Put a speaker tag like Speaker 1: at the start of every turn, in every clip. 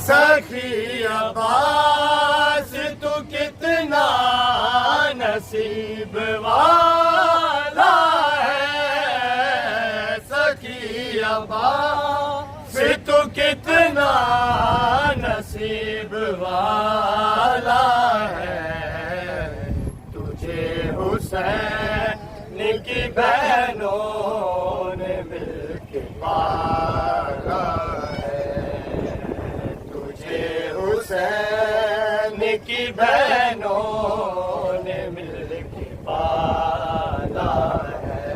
Speaker 1: सखी अब्बास तू कितना नसीब वाला है, सखी अब्बास तू कितना नसीब वाला है। तुझे हुसैन की बहनों ने मिलके पाला है, तुझे हुसैन की बहनों ने मिलके पाला है।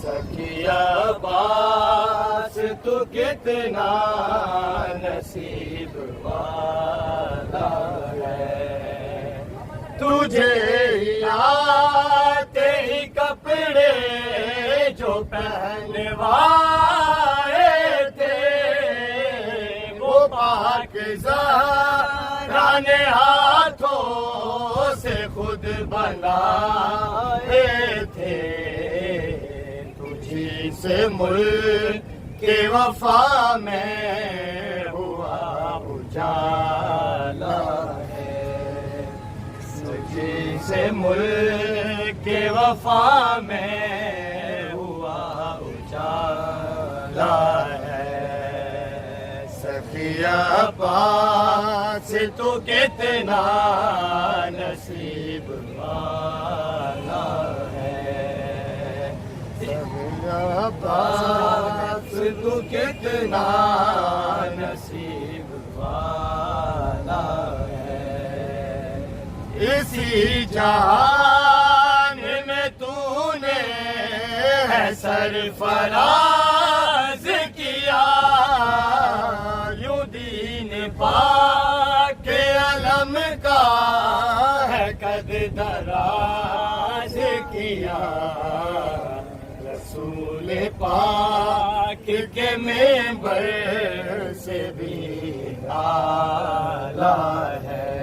Speaker 1: सखी अब्बास तू कितना नसीब वाला है। तुझे आते ही कपड़े जो पहनवाए थे, वो पाकिज़ा ने हाथों से खुद बनाए थे। तुझी से मुल्क के वफा में हुआ उजाला है, तुझी से मुल्क के वफा में हुआ उजाला है। सखी अब्बास तू कितना नसीब वाला है, सखी अब्बास तू कितना नसीब वाला है। इसी जहान में तूने है सरफराज किया, यूं दीन पाक के अलम का है कद दराज किया। रसूल पाक के मेंबर से भी आला है,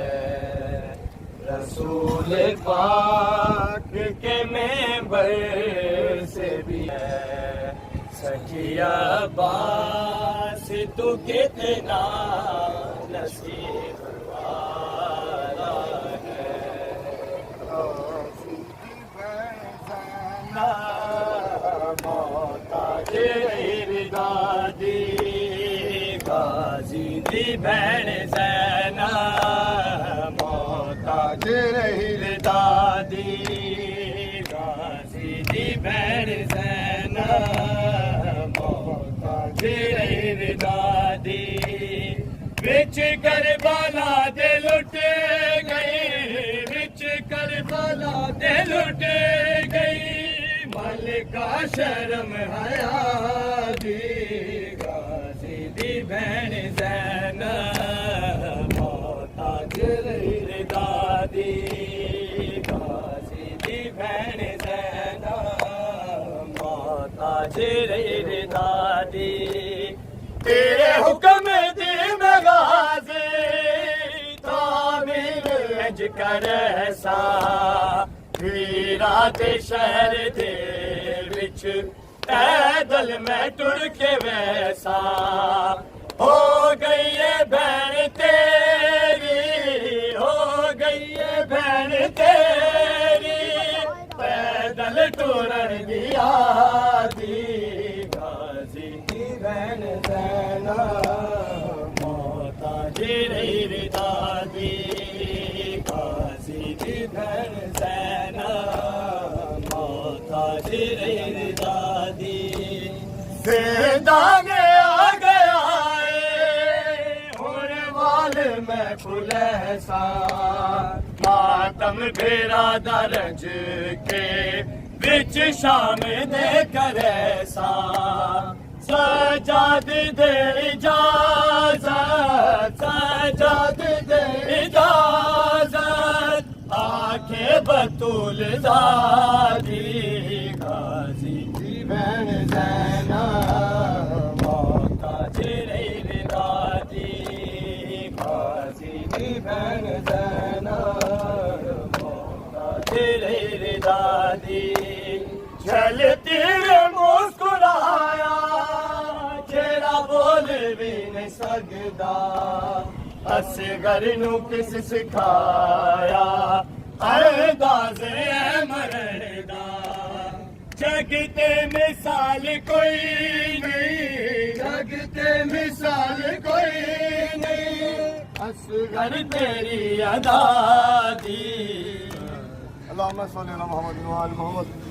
Speaker 1: रसूल पाक के मेंबर से भी है। सखी अब्बास तू कितना नसीब वाला है। मोहताज दादी गाजी दी भैन ज़ैना, मोहताज दादी गाजी दी भैन ज़ैना, मोहताज दादी विच करबला दे लुटे गई, विच करबला दे लुटे गई। मलिका शर्म हया दी गाजी दी भैन ज़ैना, मोहताज दादी गाजी दी भैन ज़ैना, मोहताज दादी। तेरे हुक्म दी मैं गाज़ी तामील इंज कर ऐसा, वीरा ते शहर दे विच पैदल मैं टुर के वैसा। हो गई है बहन तेरी, हो गई है बहन तेरी, पैदल टुरन दी आदी गाजी की बहन ज़ैना, मोहताज दादी गाजी की बहन ज़ैना, मोहताज दादी। ज़िंदाने आ गया हुण वाल में फुलैसा, मातम फेरा दरज के बिच शाम दे करैसा। सजाद दे इजाज़त, सजाद दे इजाज़त, आखे बतूल दादी गाजी की बहन ज़ैना, मोहताज दादी गाजी की बहन ज़ैना, मोहताज दादी। चलती मुस्कुराया जेड़ा बोल भी नहीं सकता, लगदा असगर नू किस सिखाया अंदाज़े मरण दा जग ते मिसाल कोई नहीं जग ते मिसाल कोई नहीं असगर तेरी अदा दी अल्लाहुम्मा सल्ली अला मुहम्मद व आले मुहम्मद